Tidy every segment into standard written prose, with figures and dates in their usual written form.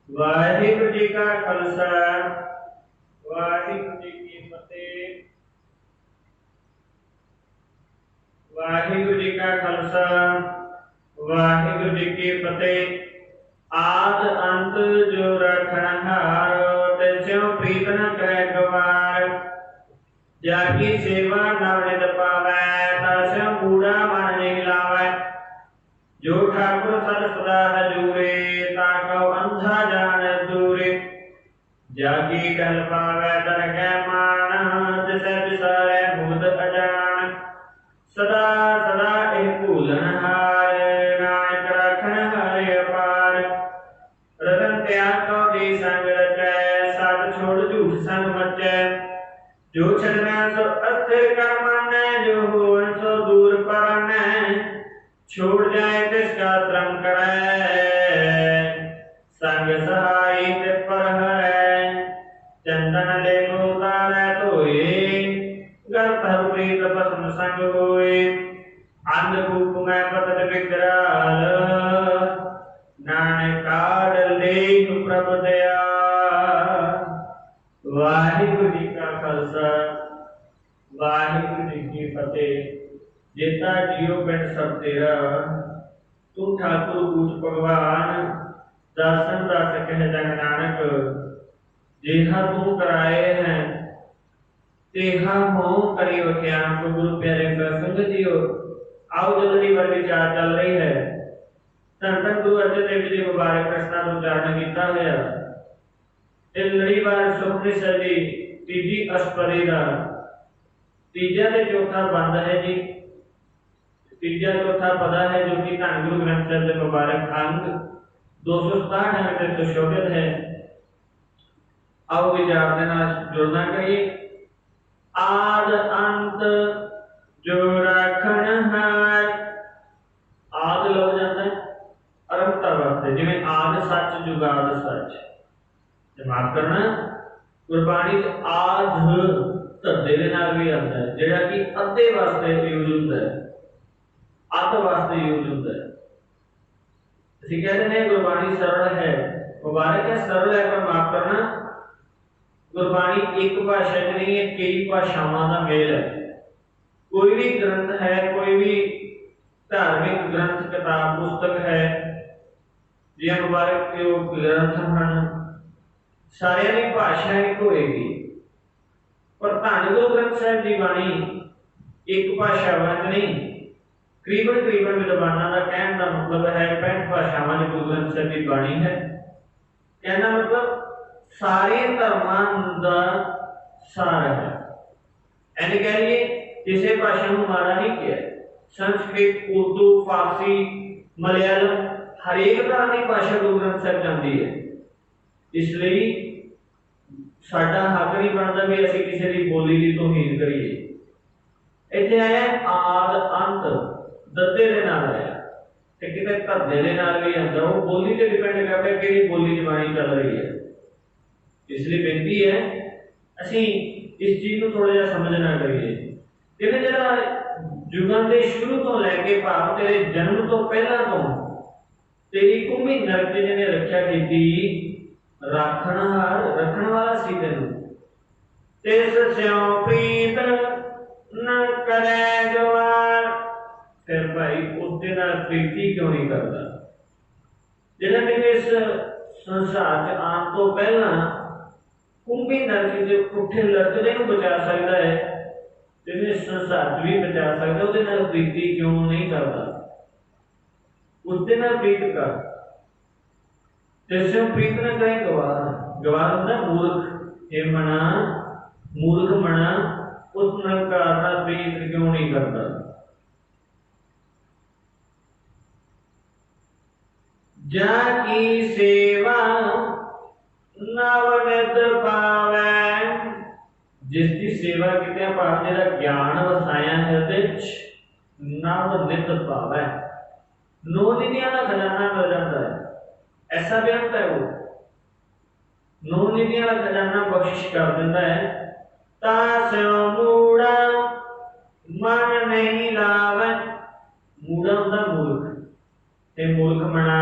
वाहिगुरु जी का खालसा वाहिगुरु जी की फतेह। वाहिगुरु जी का खालसा वाहिगुरु जी की फतेह। आद अंत जो रखनहार त्यों प्रीत न कह गवार। जाकी सेवा नवनित पावै तस्यों कूड़ा मन नहीं लावै। जो ठाकुर सर सदा हजूरे ताकौ अंधा जान दूरे। जाकी टल पावै तर कै मान तिसै बिसारै भूत अजान। सदा सदा एह भूलन हार नानक राखन हारे अपार। रतन त्याग कौ दे संग रचै सत छोड़ झूठ संग मचै। जो छलना सो अस्थिर कर मानै जो होवन सो दूर परानै। छोड़ जाए तिसका श्रम करै संग सहाई तिस पर हरै। चंदन ले उतारै धोए गल धर प्रीत भस्म संग होए। अंधकूप में पतत विकराल नानक काढ़ लेहु प्रभु दयाल। वाहिगुरु जी का खालसा वाहिगुरु जी की फतेह। जेता जियो पिंड सब तेरा तू ठाकुर पूज भगवान। दासन दास कह जग नानक जेहा तू कराए हैं तेहा हो करी वख्यान। तो गुरु प्यारे संगत जियो आओ जल्दी वर विचार चल रही है। धन धन गुरु अर्जन देव जी मुबारक कृष्णा तो उच्चारण किया होया। ਇਹ ਲੜੀਵਾਰ ਸੁਖਮਨੀ ਸਾਹਿਬ ਦੀ ਤੀਜੀ ਅਸ਼ਟਪਦੀ ਦਾ ਤੀਜਾ ਤੇ ਚੌਥਾ ਬੰਦ ਹੈ ਜੀ। ਤੀਜਾ ਚੌਥਾ ਪਦਾ ਹੈ ਜੋ ਕਿ ਧੰਨ ਗੁਰੂ ਗ੍ਰੰਥ ਸਾਹਿਬ ਦੇ ਮੁਬਾਰਕ ਅੰਗ 267 ਅੰਗ ਤੇ ਸੁਸ਼ੋਭਿਤ ਹੈ। ਆਓ ਵਿਚਾਰ ਦੇ ਨਾਲ ਜੁੜਨਾ ਕਰੀਏ। ਆਦ ਅੰਤ ਜੋ ਰਾਖਣ ਹਾਰ। ਆਦ ਲਓ ਜਾਂਦਾ ਹੈ ਅਰੰਭਤਾ ਵਾਸਤੇ, ਜਿਵੇਂ ਆਦ ਸੱਚ ਜੁਗਾਦ ਸੱਚ। माफ करना गुरबाणी आध धद्दे दे नाल भी आता है जेड़ा कि अद्धे वास्ते यूज होता है, अध वास्ते यूज होता है। ਅਸੀਂ कहते हैं गुरबाणी सरल है, मुबारक है सरल है, पर माफ करना गुरबाणी एक भाषा च नहीं है, कई भाषावां दा मेल है। कोई भी ग्रंथ है, कोई भी धार्मिक ग्रंथ किताब पुस्तक है जिह मुबारक के ग्रंथ हैं सारिया की भाषा एक होएगी, पर धन गुरु ग्रंथ साहिब की बाणी एक भाषा वांग नहीं। करीबन करीबन विद्वानां का कहने का मतलब है 65 भाषावां की गुरु ग्रंथ साहिब की बाणी है। कहना मतलब सारे धर्मां का सार है। ऐसे कह लिए किसी भाषा को माड़ा नहीं किया। संस्कृत, उर्दू, फारसी, मलयालम हरेक तरह की भाषा गुरु ग्रंथ साहिब जाती है। इसलिए साडा हक नहीं बनता भी असीं किसी की बोली की तौहीन करिए। इत्थे आया आद अंत दद्दे दे नाल आया ते किते धद्दे दे नाल भी आंदा। वो बोली ते डिपेंड करता है कि बोली जबानी चल रही है। इसलिए बेनती है असीं इस चीज को थोड़ा जिहा समझना करिए कि जिहड़ा जुगां दे शुरू तो लैके भाव तेरे जन्म तो पहला तो तेरी कुम्भी नरक जिहने रखिया कीती राखणहार रखण वाला सी तेनू। तिस स्यों प्रीत न करे गवार। फिर भाई उसदे नाल प्रीति क्यों नहीं करता जिहड़ा तेरे इस संसार च आने तो पहला कुंभी नरक दे पुठे लड़कदे नूं बचा सकदा है, तेरे इस संसार च भी बचा सकदा। उसदे नाल प्रीति क्यों नहीं करता? उसदे नाल प्रीत कर। तिस्यों प्रीत न करे गवार। गवार होता मूर्ख। हे मना मूर्ख मना उस निरंकार नाल प्रीत क्यों नहीं करता? जाकी सेवा नवनित पावै। जिसकी सेवा कितने पाप जिहदा ज्ञान वसाया हृदय च नवनित पावै। नौ निधियां दा खजाना मिल जाता है। ऐसा बेअंत है वो नौ निधियां का खजाना बख्शिश कर देता है। तास्यों मूढ़ा मन नहीं लावै। मूढ़ा होता मूर्ख ते मूर्ख मना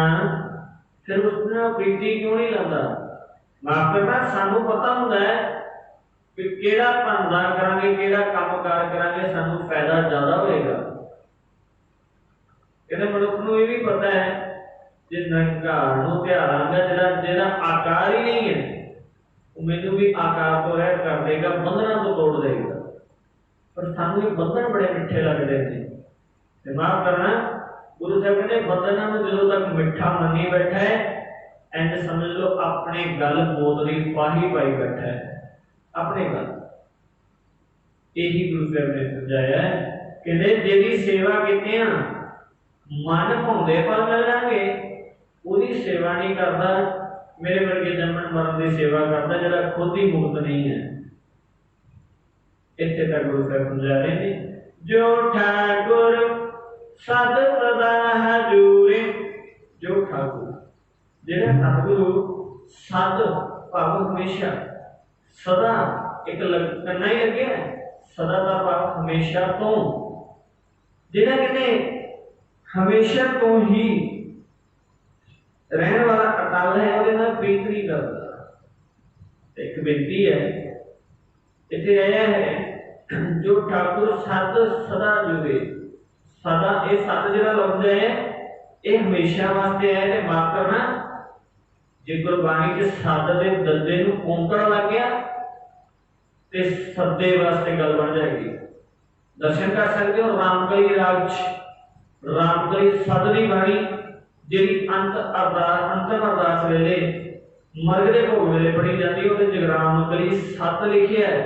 फिर उसने प्रीति क्यों नहीं लाता? माफ करना, सानू पता हुंदा है कि केड़ा धंधा करांगे, केड़ा कामकार करांगे सानू फायदा ज्यादा होएगा। कहते मनुख नूं ये भी पता है जे निरंकार नूं ध्यारांगा, जेड़ा आकार ही नहीं है वो मैनू भी आकार तो रहत कर देगा, बंधना तो तोड़ देगा। पर सानू ये बंधन बड़े मिठे लगते हैं। माफ करना, गुरु साहब कहते बंधना में जो तक मिठा मनी बैठा है, इंज समझ लो अपने गल बोतली फाही पाई बैठा है अपने गल। यही गुरु साहब ने समझाया है कि जेदी सेवा कीती ना मन भौंदे पर मिल जाएंगे, उसकी सेवा नहीं करता। मेरे वर्गे जन्मन मरण की सेवा करता जरा खुद ही मुक्त नहीं है। इत्थे तक गुरु साहब समझा रहे हैं, जो ठाकुर सद सदा हजूरे। जो ठाकुर जेड़ा सतगुरु सद भाव हमेशा, सदा एक करना ही लगे है, सदा का भाव हमेशा तो, जेड़ा कहते हमेशा तो ही रहने वाला अकाल है, और इन्हें प्रीत नहीं करता। एक बेनती है इतने आया है, जो ठाकुर सद सदा जुड़े। सदा ये सद जो लफ्ज है ये हमेशा वास्ते है। ते माफ करना, जे गुरबाणी के सद के दद्दे नूं औंकड़ लग गया ते सद्दे वास्ते गल बन जाएगी। दर्शन कर सकते हो रामकली राग रामकली सद की बाणी जिहड़ी अंत अरदास अंतिम अरदास वेले मरग दे भोग वेले पढ़ी जाती है, जगराम कली सत लिखिया है,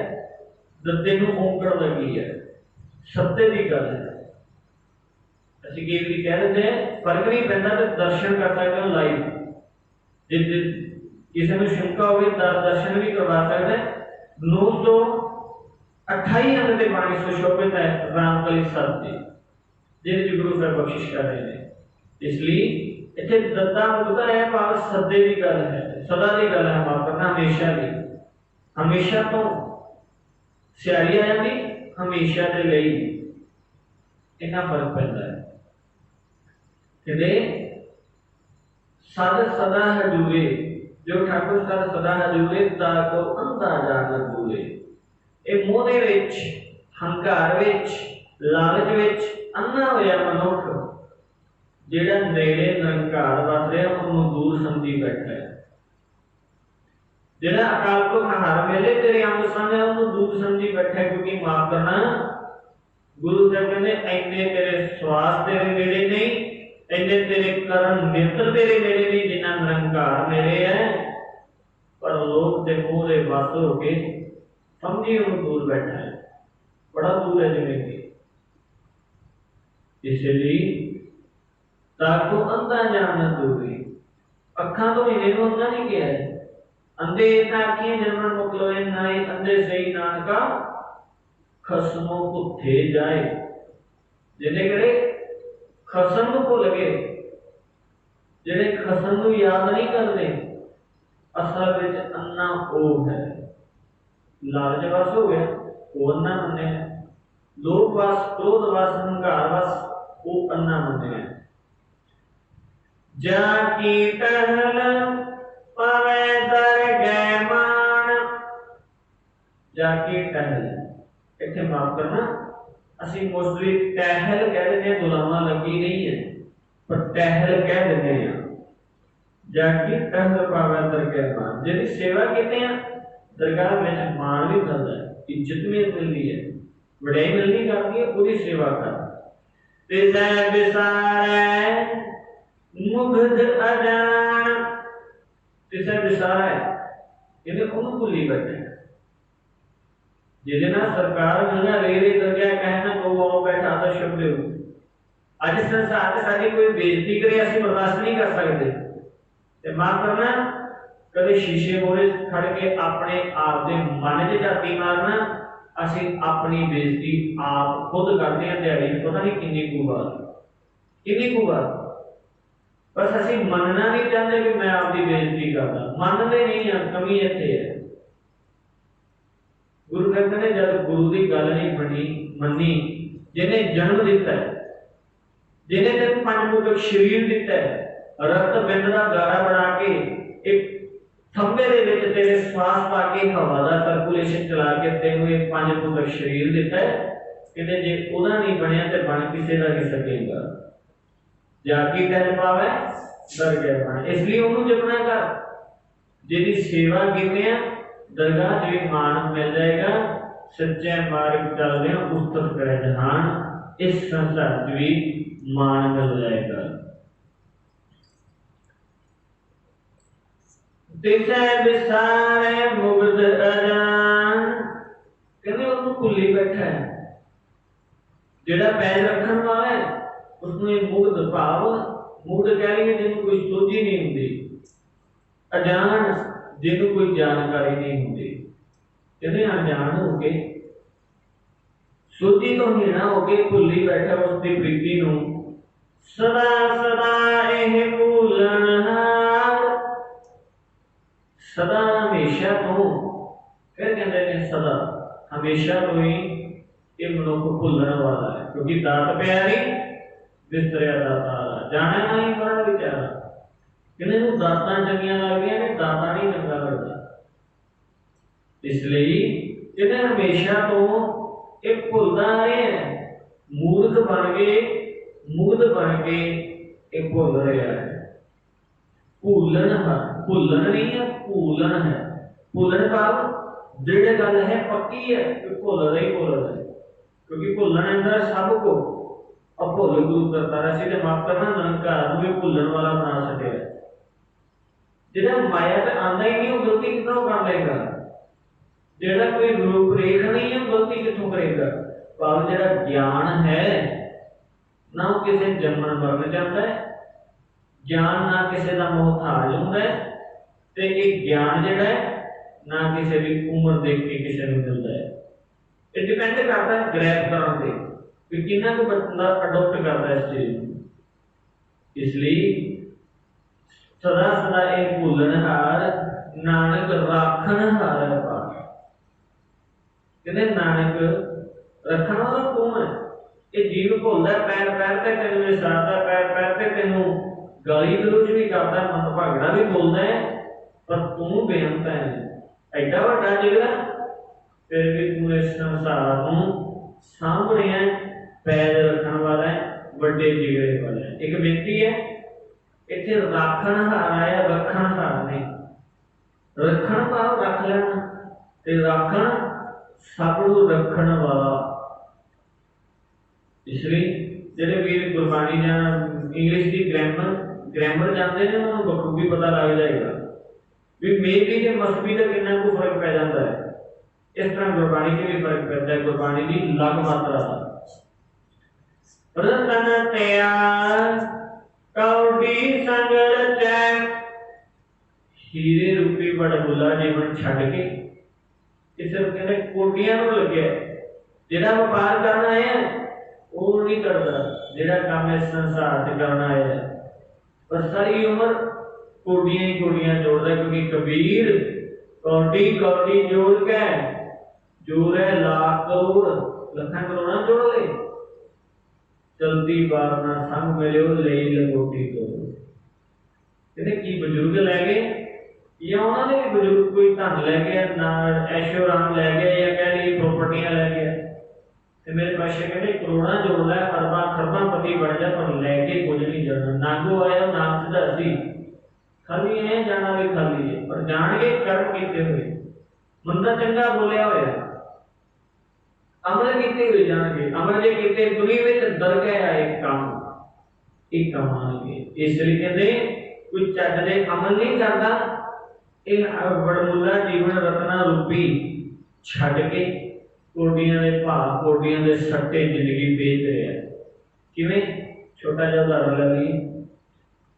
दद्दे नूं औंकड़ लगी है, सत्ते की गल है। ਅਸੀਂ ਕਈ ਵਾਰੀ कह देते हैं फर्क नहीं पैंदा, तो दर्शन कर सकते हो लाइव। जे किसी को शंका हो दर्शन भी करवा सकते हैं। 928 अंग ते बाणी सुशोभित है रामकली सत जी, जिहदे गुरु साहब बख्शिश कर रहे हैं। इसलिए इत्थे दद्दा मुक्ता है भाव सद्दे की गल है, सदा की गल है। माफ करना, हमेशा की, हमेशा तो सियारी आ जाती, हमेशा के लिए इतना फर्क पैदा है। कहते सद सदा हजूरे, जो ठाकुर सद सदा हजूरे ताको अंधा जान दूरे। ये मोह दे विच, हंकार विच, लालच विच अन्ना होया मनुख जेड़ा नेड़े निरंकार वस रहा उन्होंने दूर समझी बैठा है। जेड़ा अकाल पुरख हर वेले तेरे अंग समझ उन्होंने दूर समझी बैठा है। क्योंकि माफ करना, गुरु साहब कहते इन्ने तेरे श्वास तेरे नेड़े नहीं, इन्ने तेरे कर्म नेत्र तेरे नेड़े नहीं जिन्ना निरंकार नेड़े है। पर लोग ते मोह दे वस होके समझी उन्होंने दूर बैठा है, बड़ा दूर है जिवें कि। इसलिए ताको अंधा जान दूरी, अखा तो इन्हें अंधा नहीं किया है। अंधे आखियां जन्मन मुकलोए नाई, अंधे सही नानका खसमों भुथे जाए। जिन्हें करे खसम को भुल गए, जेडे खसम को याद नहीं करते, असल विच अन्ना वो है। लालच वस हो गया वो अन्ना मने, लोभ वस, क्रोध वस, हंकार वस वो अन्ना मने। जाकी टहल पवे दरगह मान। जाकी टहल, इत्थे माफ करना, असी मोस्टली टहल कह देते हैं, दुलामा लगी नहीं है, पर टहल कह देते हैं। जाकी टहल पावे दरगाह मान, जिहदी सेवा कीते हैं दरगाह में मान भी मिलता है, इज्जत भी मिलती है, वड्याई मिलनी करती है, उसकी सेवा कर। तिसै बिसारै मुग्ध अजान, तिसै बिसारै यानी उन्होंने भुली बैठे। जिहदे नाल सरकार मिलना रेरे दरगाह कहना को वो बैठा तो शब्द हो। आज संसार में साडी कोई बेइज्जती करे असि बर्दाश्त नहीं कर सकते। ते माफ करना, कदे शीशे मोरे खड़ के अपने आप दे मन च झाती मारना, असि अपनी बेइज्जती आप खुद करते हैं दिहाड़ी में पता नहीं किन्नी कु बार। बस असि मनना नहीं चाहते कि मैं आपकी बेइज्जती करता, मनते नहीं है, कमी इत्थे है। गुरु कहते हैं जब गुरु की गल नहीं मनी, जिन्हें जन्म दिता है, जिन्हें तेन पंचमुख शरीर दिता है, रक्त बिंद का गारा बना के एक थंबे दे विच तेरे श्वास पा के हवा का सर्कुलेशन चला के तेनों एक 5 फुट का शरीर दिता है कहते जे ओदा नहीं बनया तो बन किसी का नहीं सकेगा जाकी टहल पावे डर गया बन इसलिए उन्होंने जपना कर जिहदी सेवा कीते दरगाह च भी मान मिल जाएगा सच्चे मार्ग चलदे उस्तत करे जहान इस संसार च भी मान मिल जाएगा तिसै विसारे मुग्ध अजान कहते उसको भुली बैठा है जेड़ा पैर रखन वाला है उसने मुग्ध भाव मुग्ध कह रही जिन्होंने कोई सोझी नहीं होती अजान जिन्होंने कोई जानकारी नहीं होती कहते अनजान हो के सोझी तो हीना हो के भुली बैठा उसकी प्रीति नूं सदा सदा एह भूलनहार सदा हमेशा तो फिर कहते हैं सदा हमेशा तो ही ये मनुख भुलने वाला है क्योंकि दात प्यारी बिस्तरिया दाता जाने नहीं बड़ा विचारा कहते हैं दाता चंगियां लगदियां ने दाता नहीं चंगा लगता इसलिए कहते हमेशा तो एक भुलता रहे हैं मूर्ख बन के मुग्ध बन के एक भुल रहा है भूलन भूलन नहीं है भूलन है भूलन भाव दृढ़ गल है पक्की है कि भुल रहा ही भुल रहा है क्योंकि भुलन अंदर सब को अभुल दूर करता रहा सीधे माफ करना निरंकार भी भुलन वाला बना सके जिहड़ा माया ते आंदा ही नहीं वो गलती कितों कर लेगा जेड़ा कोई रूप रेख नहीं है गलती कितों करेगा भाव जेड़ा ज्ञान है ना किसी जमन मरन जाता है ज्ञान ना किसी का मोहताज होंदा है ते एक ज्ञान जेड़ा है ना किसी भी उम्र देख के किसी को मिलता है ये डिपेंड करता है ग्रैब करने पे कि कितना को बंदा अडॉप्ट करता है इस चीज इसलिए सदा सदा एक भूलनहार नानक राखनहार है कहते नानक रखण वाला कौन है ये जीव भुलदा पैर पैर ते तेन विसारदा पैर पैर ते तेनू गाली गलोच भी करदा मत भागड़ा भी बोलदा है पर तू बेअंत है एडा वड्डा जिगरा फिर भी तू इस संसार नूं सांभ रहा है पैर रखण वाला है वड्डे जिगरे वाला है एक बेनती है इत्थे राखणहार आया रखणहार नहीं रखण भाव रख लेना ते राखण सबू रखण वाला इसलिए जेडे वीर गुरबाणी जान इंग्लिश की ग्रामर जानते हैं उन्होंने बखूबी पता लग जाएगा भी मे बी ते मस्ट बी का कितना को फर्क पै जाता है इस तरह गुरबाणी के भी फर्क पैदा है गुरबाणी की लग मात्रा का रतन त्याग कौड़ी संग रचै हीरे रूपी बड़बुला जीवन छड़ के इस कहते कोटियां लगे जेड़ा व्यापार करना है वो नहीं करता जेड़ा काम इस संसार से करना है पर सारी उम्र कोटियां ही कोटियां जोड़ता है क्योंकि कबीर कौटी कौटी जोड़ के जोड़े लाख करोड़ लखन करोड़ जोड़ ले चलती बार ना संग मिले ले लंगोटी तो कहते की बुजुर्ग लै गए या उन्होंने भी बुजुर्ग कोई धन लै गया ना ऐशो आराम लै गया या कह ली प्रॉपर्टियां लै गया तो मेरे पाशे कहते करोड़ा जोड़ लै अरबा खरबा पति बन जा पर लैके कुछ नहीं जाना नागो आया नाम सीधा सी खाली है जाना भी खाली है पर जान के कर्म किए हुए बंदा चंगा बोलिया होया अमल किए हुए जाएंगे अमल जे किए दुनिया में दर गया एक काम आएंगे इसलिए कहते कोई चज दे अमल नहीं करता बड़मुला जीवन रत्ना रूपी छड़ के कोडियां दे भाव कोडियां दे सट्टे जिंदगी बेच रहे हैं किवें छोटा जिहा उदाहरण ले लईए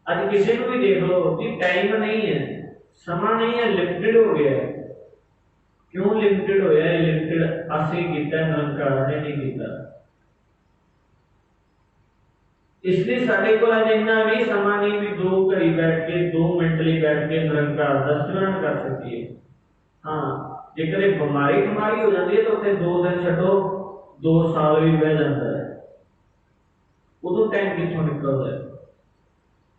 अज किसी को भी देख लो कि टाइम नहीं है समा नहीं है लिमिटेड हो गया है क्यों लिमिटेड होया है लिमिटेड असी कीता निरंकार ने नहीं कीता इसलिए साडे कोल अज इन्ना भी समा नहीं भी 2 घड़ी बैठ के 2 मिनट लिए बैठ के निरंकार दा स्मरण कर सकीए हाँ जे कदे बीमारी हो जाती है तो उत्थे 2 दिन छड्डो 2 साल भी बह जाता है उदों टाइम कित्थों निकलदा है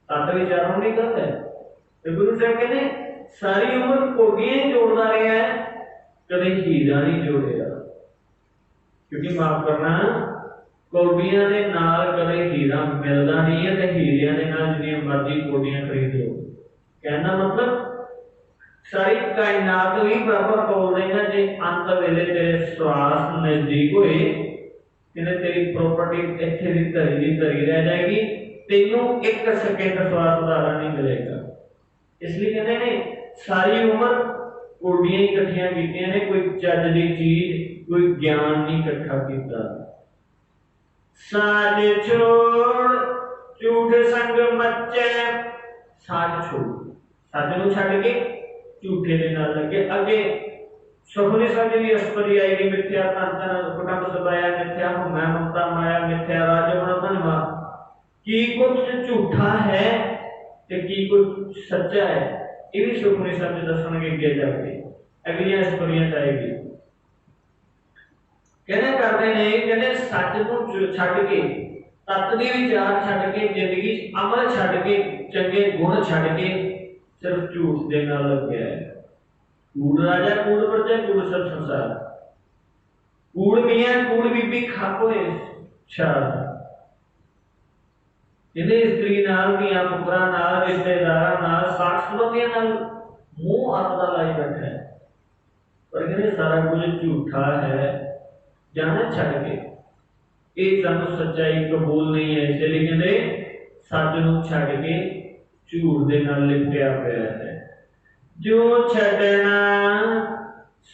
तत विचारों नहीं गलत है। तो गुरु साहब कहते सारी उम्र कोडियां ही जोड़ता रहा है, कभी हीरा नहीं जोड़ेगा। क्योंकि माफ करना कोडियां के नाल कभी हीरा मिलता नहीं है, तो हीरिया के नाल जिन्नी मर्जी कोडियां खरीद लो। कहना मतलब सारी कायनात भी बराबर तोल देगा जे अंत वेले तेरे श्वास नजदीक होए, तेरी प्रॉपर्टी इत्थे दी धरी रह जाएगी, तेनों एक सेकंड श्वास उधारा नहीं मिलेगा। इसलिए कहते ने सारी उम्र कोडियां इकट्ठियां कीतियां ने, कोई चज दी चीज कोई ज्ञान नहीं इकट्ठा किया। साज छोड़ झूठ संग मचे, साज छोड़ सच नूं छड्ड के झूठे दे नाल लगे। अगे सुखमनी साहिब जी दी अस्परी आएगी, मिथ्या तन कुटुंब सबाया, मिथ्या हुमै ममता माया, मिथ्या राज धनवा। की कुछ झूठा है ते की कुछ सच्चा है, ये भी सुखमनी साहिब जी दसणगे अगे जाके, अगलियां अस्परियां आएगी। कहने करते ने कहने सच नूं छड्ड के, तत दी विचार छड्ड के, जिंदगी अमल छड्ड के, चंगे गुण छड्ड के सिर्फ झूठ दे नाल लग्या है। कूड़ राजा कूड़ प्रजा कूड़ सब संसार, कूड़ मियां कूड़ बीबी खापोए शार। जिन्हें स्त्री नाल धियां पुत्रा नाल रिश्तेदारां नाल साथ संबंधियां नाल मोह आपदा लाई बैठा है, पर कहने सारा कुछ झूठा है, जाना छड्ड के। ये सानू सच्चाई कबूल नहीं है, इसलिए कहते सच नूं छड्ड के झूठ दे नाल लिपटिया पिया है। जो छड्डना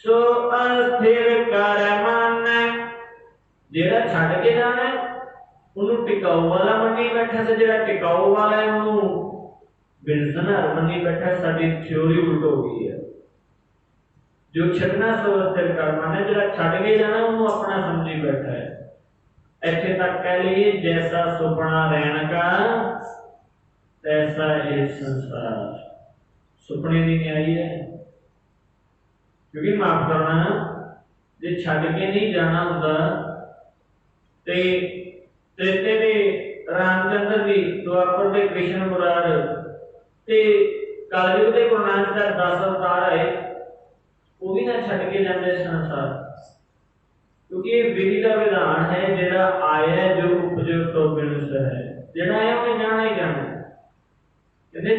सो अस्थिर कर मन, जेड़ा छड्ड के जाना उन्होंने टिकाऊ वाला मनी बैठा से, जेड़ा टिकाऊ वाला है उन्होंने बिनसनार मनी बैठा। साडी थ्योरी उल्ट हो गई है। जो छड्डना सो अस्थिर कर मन, जेड़ा छड्ड के जाना उन्होंने अपना समझी बैठा है। इत्थे तक कह लीजिए जैसा सुपना रहन का तैसा ये संसार। सुपने की न्यायी है, क्योंकि माफ करना जे छड्ड के नहीं जाना होंदा ते त्रेते दे रामचंद्र जी, द्वापर दे कृष्ण मुरार ते कलयुग दे गुरु नानक साहब 10 अवतार आए, वो भी ना छड्ड के जाते संसार। क्योंकि ये विधि का विधान है, जेड़ा आया जो उपजो तो बिनस है, जेड़ा आया उन्हें जाना ही जाना। कहते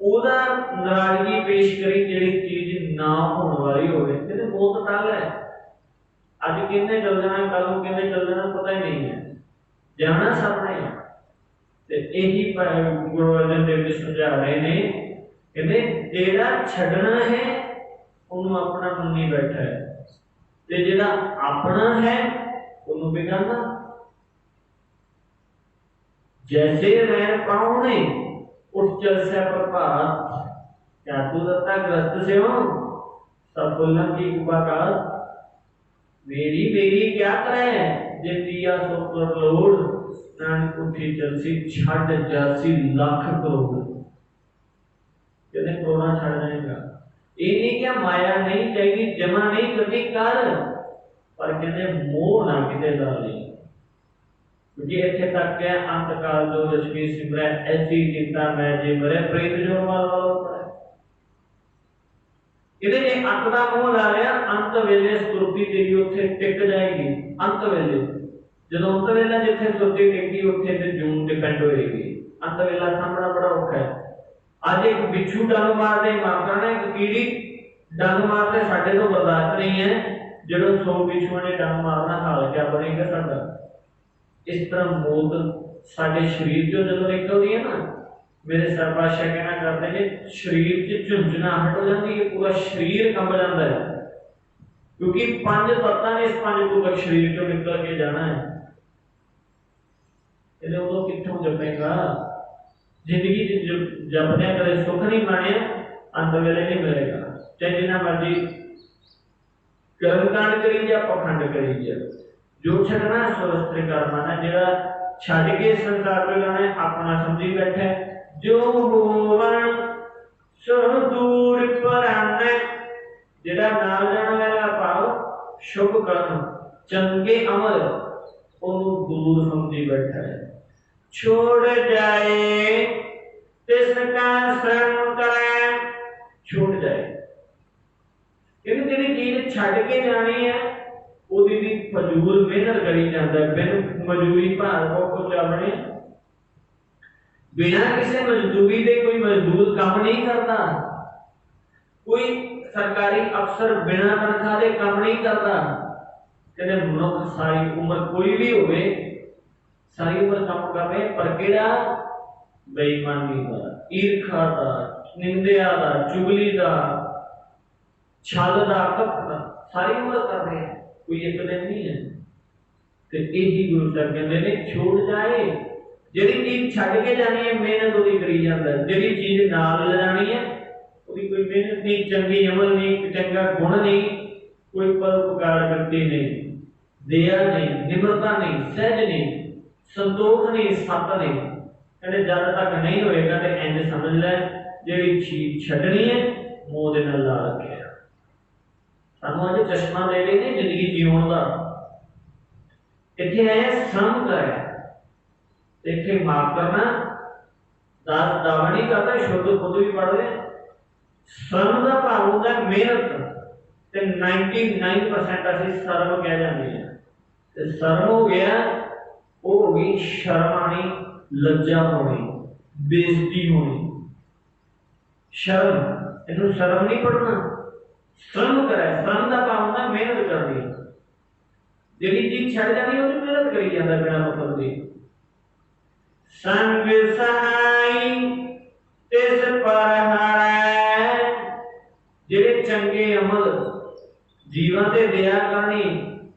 ओदा नाराजगी पेश करी जेड़ी चीज ना होने वाली होवे, कहते मौत टल है। अज किन्ने चल जाना, कल को किन्ने चल जाना पता ही नहीं है, जाना सबने है। ते यही गुरु अर्जन देव जी समझा रहे ने, कहते जेड़ा छड्डना है उन्होंने अपना मनी बैठा है, ते जेड़ा अपना है उन्होंने बिगाना। जैसे रैन पाऊने उठ चल से प्रभात, क्या तू दत्ता ग्रस्त से हो सब फुल्लन की कुबाकात। मेरी मेरी क्या करे जे दिया सो कर लोड़, नानक उठी चलसी छड़ जासी लाख करोड़। कहते करोड़ा छड़ जाएगा, ये नहीं क्या माया नहीं चाहिए जमा नहीं करनी कर, पर कहते मोह ना किते डाले। क्योंकि इत्थे तक है अंत काल जो लक्ष्मी सिमरै ऐसी चिंता मैं जे मरे प्रीत जो माल वाला पड़ा। इहदे ने अंत दा मोह ला लिया, अंत वेले सुरती तेरी उत्थे टिक जाएगी। अंत वेले जदों अंत वेला जिथे सुरती टिकी उत्थे ते जून डिपेंड होएगी। अंत वेला सामना बड़ा औखा है। आज एक बिच्छू डंग मार दे मार करना, एक कीड़ी डंग मार दे साडे तो बर्दाश्त नहीं है, जदों 100 बिच्छुआं ने डंग मारना हाल क्या बनेगा साडा। इस तरह मौत साडे शरीर चों जदों निकलदी है ना, मेरे सर पातशाह कहना करते हैं शरीर च झुंझुनाहट हो जाती है, पूरा शरीर कंब जाता है। क्योंकि 5 तत्तां ने इस 5 भूतक शरीर चों निकल के जाना है। इहदे उदों कित्थों जपेगा, जिंदगी जपने कदे सुख नहीं माणिया, अंत वेले नहीं मिलेगा। चाहे जिन्ना मर्जी कर्मकांड करी जा पखंड करी जा, जो छड्डना स्वस्थ करना है, जेड़ा छड्ड के संसार में जाना है अपना समझी बैठा है। जो होवन सो दूर पराने, जेड़ा नाल जाने वाला भाव शुभ कर्म चंगे अमल ओनू दूर समझी बैठा है। छोड़ जाए तिसका शरण करे। छूट जाए क्योंकि तेरी चीज छड़ के जानी है ओदी भी फजूल मेहनत करी जाता है, बिन मजदूरी भार को चलने, बिना किसी मजदूरी के कोई मजदूर काम नहीं करता, कोई सरकारी अफसर बिना तनख्वाह के काम नहीं करता। कहते मनुख सारी उम्र कोई भी हो सारी उम्र काम कर रहे पर केड़ा बेईमानी का, ईर्खा का, निंदिया का, चुगली का, छल का, कपट का सारी उम्र कर रहे हैं, कोई एक दिन नहीं है। तो यही गुरु साहब कहते हैं छोड़ जाए, जिहड़ी चीज छड़ के जानी है मेहनत वो करी जाता है, जिहड़ी चीज नाल ले जानी है कोई मेहनत नहीं, चंगी अमल नहीं, चंगा गुण नहीं, कोई परोपकार करती नहीं, दया नहीं, निम्रता नहीं, सहज नहीं, संतोष नहीं, सत नहीं। कहते जब तक नहीं होएगा तो इंज समझ लै जिहड़ी चीज छड्डनी है मोह दे नाल ला रखे। सानू अज चश्मा दे रहे ने जिंदगी जीवन का, इत्थे है सम का है, इत्थे माफ करना, दास दावा नहीं करता, शुद्ध खुद भी पढ़ रहे। श्रम का भाव होता है मेहनत, ते 99% असि शर्म कह जाते हैं। ते शर्म हो गया वो हो गई शर्म आनी, लज्जा होनी, बेइज्जती होनी। शर्म, इन्हू शर्म नहीं पढ़ना, श्रम करे। श्रम का भाव होता मेहनत करनी, जिहड़ी चीज छड़ जानी वो मेहनत करी जाता बिना मतलब की। संग सहाई तिस पर हारै, जिहड़े चंगे अमल जीवन ते दया करनी,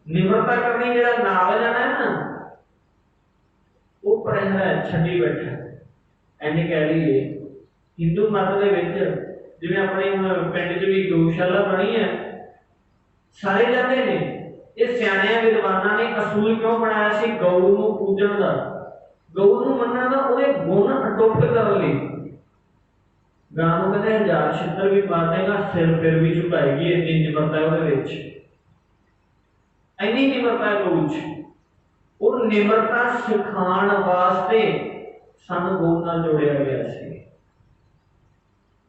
निम्रता करनी, जिहड़ा नाल जाना है ना वो परहरा छड्डी बैठा। ऐने कह लीए हिंदू मत दे विच जिवें अपने पिंड च भी गौशाला बनी है, सारे जाते ने ये सियाणियां विद्वानां ने असूल क्यों बनाया सी गऊ नूं पूजण दा, गऊ नूं मन्नण दा, ओहदे गुण अटुट करन लई। गां नूं कहंदे हजार छित्तर भी पा देगा सिर फिर भी झुकाएगी, इन्नी निम्रता है ਉਹਦੇ ਵਿੱਚ, ਇੰਨੀ ਨਿਮਰਤਾ ਹੈ ਗਊ 'ਚ। ਉਹ ਨਿਮਰਤਾ ਸਿਖਾਉਣ ਵਾਸਤੇ ਸਾਨੂੰ ਗਊ ਨਾਲ ਜੋੜਿਆ ਗਿਆ ਸੀ।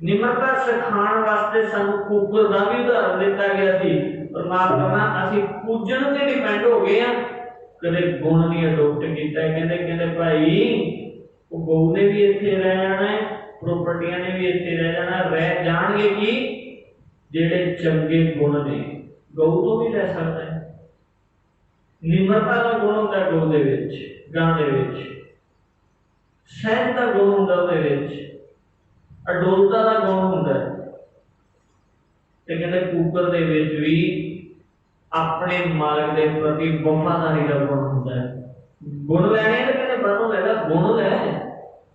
ਨਿਮਰਤਾ ਸਿਖਾਉਣ ਵਾਸਤੇ ਸਾਨੂੰ ਕੁੱਕਰ ਦਾ ਵੀ ਉਦਾਹਰਨ ਦਿੱਤਾ ਗਿਆ ਸੀ। परमात्मा ਅਸੀਂ ਪੂਜਣ ਤੇ ਡਿਪੈਂਡ ਹੋ ਗਏ ਆ, ਕਦੇ ਗੁਣ ਨਹੀਂ ਅਡਾਪਟ ਕੀਤਾ। ਕਹਿੰਦੇ ਭਾਈ ਉਹ ਗਊ ਨੇ ਵੀ ਇੱਥੇ ਰਹਿ ਜਾਣਾ ਹੈ, प्रॉपर्टियां ने भी इत्थे रह जाना, रह जाणगे कि जेड़े चंगे गुण ने गऊ तो भी रह सकता है। निम्रता का गुण होता है गऊ दे विच, गां दे विच सहज का गुण होता है, ਉਹਦੇ विच अडोलता का गुण होता है। ते कहते कुकर दे विच भी अपने मालक के प्रति वफादारी का गुण होता है। गुण लैने ते कहते बनो लैला, गुण लै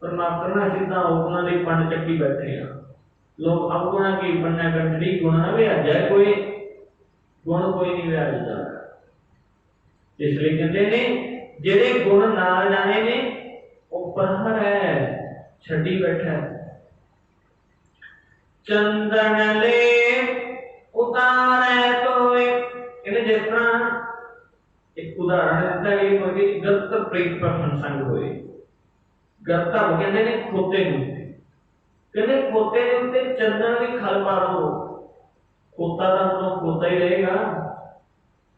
परमात्मा सीधा उन्होंने पंड चक्की बैठे हैं लोग। अब गुणा की बनना कंठी गुण ना भी जाए, कोई गुण कोई नहीं व्याजता। इसलिए कहते ने जेड़े गुण नाल जाने ने वो परहर है, छड्डी बैठा है। चंदन ले उतारे तोए, इन्हें जिस तरह एक उदाहरण दिता है कि गलत प्रीत पर संग होए। गलता कहते ने खोते कहते खोते के उत्ते चंदन की खल पा दो, खोता तो अंदरों खोता ही रहेगा,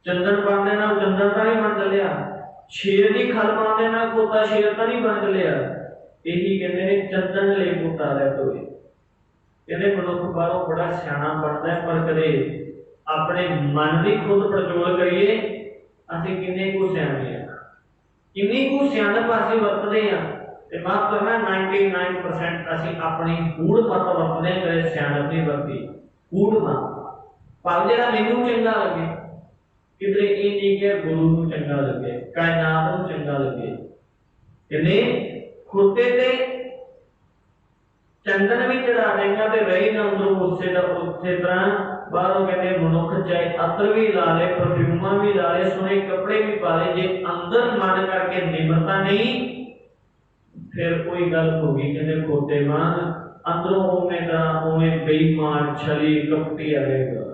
चंदन पाने ना चंदन का नहीं बन चलिया, शेर की खल पाने ना खोता शेर का नहीं बन चलिया। यही कहते हैं चंदन ले उतारे तो कहते मनुख बारों बड़ा सियाना बनता है, पर कदे अपने मन की खुद पड़चोल करिए असं किन्ने को सियाने किन्नी को सियानप असीं वरतदे हां। माफ करना 99% असि अपनी कूड़ मत वरतने, कदे सियानत नहीं वरती। कूड़ मत पर जेड़ा मैनू चंगा लगे, किधरे ये नहीं कि गुरु नूं चंगा लगे, कायनात नूं चंगा लगे। कहने खोते ते चंदन भी चढ़ा देगा तो रही ना अंदरों उसे तरह बाहरों कहते मनुख चाहे अतर भी ला ले, परफ्यूमा भी ला ले, सोने कपड़े भी पा ले, जे अंदर मन करके निम्रता नहीं फिर कोई गल होगी। कहते खोते वांग अंदरों उमें का उमें बेईमान छली कपटी रहेगा।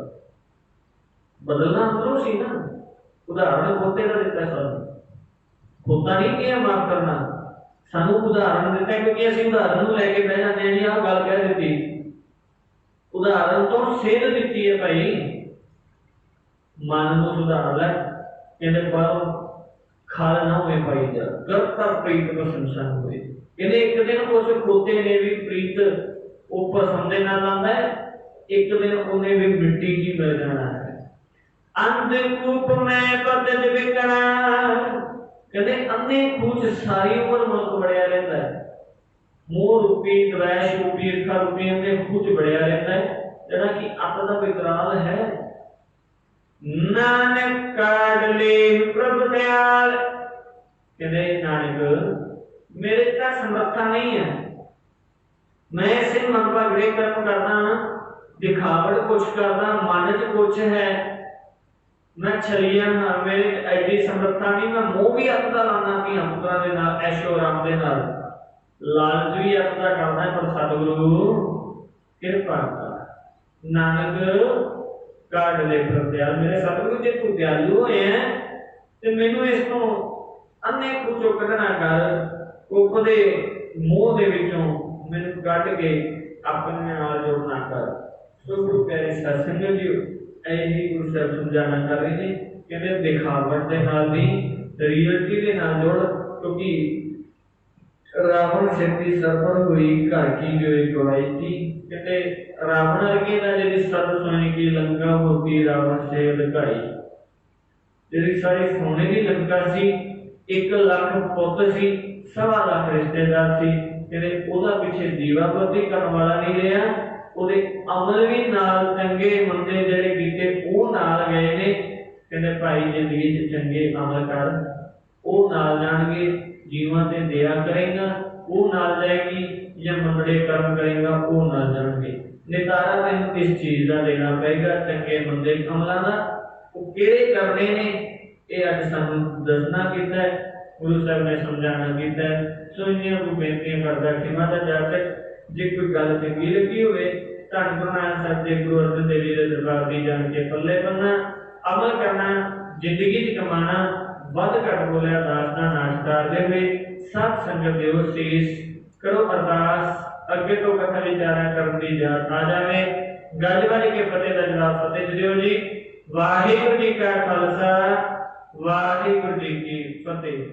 बदलना अंदरों सी ना, उदाहरण खोते का देता है। खोता नहीं किया माफ करना, सानू उदाहरण दिता क्योंकि असं उदाहरण को लैके बह जाते हैं जी आह गल कह दी उदाहरण तो सेध दी है भाई मन को सुधार लै कहते बाहरों खाल ना हुए पाई जा गर्ता प्रीत को संसन हुए कहते एक दिन उस खोते ने भी प्रीत ऊपर समझे ना लाता है एक दिन उन्हें भी मिट्टी ही मिल जाना है अंधकूप में बदल विकरा कहते अंधे खूच सारी उम्र मुल्क बढ़िया रहता है मोह रूपी द्वैश रूपी ईर्खा रूपी अंधे खूच बढ़िया रहता है जरा कि अपना विकराल है नानक काढ़ ले प्रभु दयाल कहते नानक मेरे का समर्था नहीं है मैं सिर्फ मन पगड़े कर्म करना दिखावट कुछ करना मन च कुछ है मैं छलिया हाँ मेरे एडी समर्था नहीं मैं मोह भी अपना लाना कि पुत्रा के नाल ऐशो आराम के नाल लालच भी अपना करना है पर सतगुरु कृपा कर नानक काढ़ ले प्रत्याल मेरे सतगुरु जे तू दयालु होए हैं ते मैनू इस तो अन्ने कुछो कढना कर उपदे मोह दे विचों मैनू कढ के अपने नाल जोड़ना कर सो गुरु प्यारे साध संगत जी ऐसी गुरु साहब समझाना कर रहे हैं कहते दिखावट के नाल नहीं रियलिटी के नाल जोड़ क्योंकि रावण शक्ति सर्पण हुई घर की जो एक गवाई थी कहते रावण अगे ना जी सत सोने की लंका होती रावण से लुकाई जी सारी सोने की लंका सी 1 लाख पुत सी 1.25 लाख रिश्तेदार सी कहते ओदा पीछे दीवाबत्ती करने वाला नहीं रहा ਉਹਦੇ ਅਮਲ ਵੀ ਨਾਲ ਚੰਗੇ ਮੰਦੇ ਜਿਹੜੇ ਕੀਤੇ ਉਹ ਨਾਲ ਗਏ ਨੇ ਕਹਿੰਦੇ ਭਾਈ ਜ਼ਿੰਦਗੀ 'ਚ ਚੰਗੇ ਅਮਲ ਕਰ ਉਹ ਨਾਲ ਜਾਣਗੇ ਜੀਵਾਂ ਤੇ ਦਇਆ ਕਰੇਗਾ ਉਹ ਨਾਲ ਜਾਏਗੀ ਜਾਂ ਮੰਦੇ ਕਰਮ ਕਰੇਗਾ ਉਹ ਨਾਲ ਜਾਣਗੇ ਨਿਤਾਰਾ ਤੈਨੂੰ ਇਸ ਚੀਜ਼ ਦਾ ਦੇਣਾ ਪਏਗਾ ਚੰਗੇ ਮੰਦੇ ਅਮਲਾਂ ਦਾ ਉਹ ਕਿਹੜੇ ਕਰਨੇ ਨੇ ਇਹ ਅੱਜ ਸਾਨੂੰ ਦੱਸਣਾ ਕੀਤਾ ਹੈ ਗੁਰੂ ਸਾਹਿਬ ਨੇ ਸਮਝਾਉਣਾ ਕੀਤਾ ਹੈ ਸੋ ਇੰਨੀਆਂ ਨੂੰ ਬੇਨਤੀਆਂ ਕਰਦਾ ਖਿਮਾ ਦਾ ਜਾਤਕ जे कोई गल चंगी लगी हो धन गुरु नानक साहब जी गुरु अर्जन देव जी के दरबार की जान के पल्ले बनना अमल करना जिंदगी च कमाना वध घट बोलिया दास का नाश करते हुए सब संगत देव शीश करो अरदास अगे तो कथा विचारा करने की जात आ जाए गजबारी के फतेह का जवाब फतेह दियो जी वाहिगुरू जी का खालसा वाहिगुरू जी की फतेह।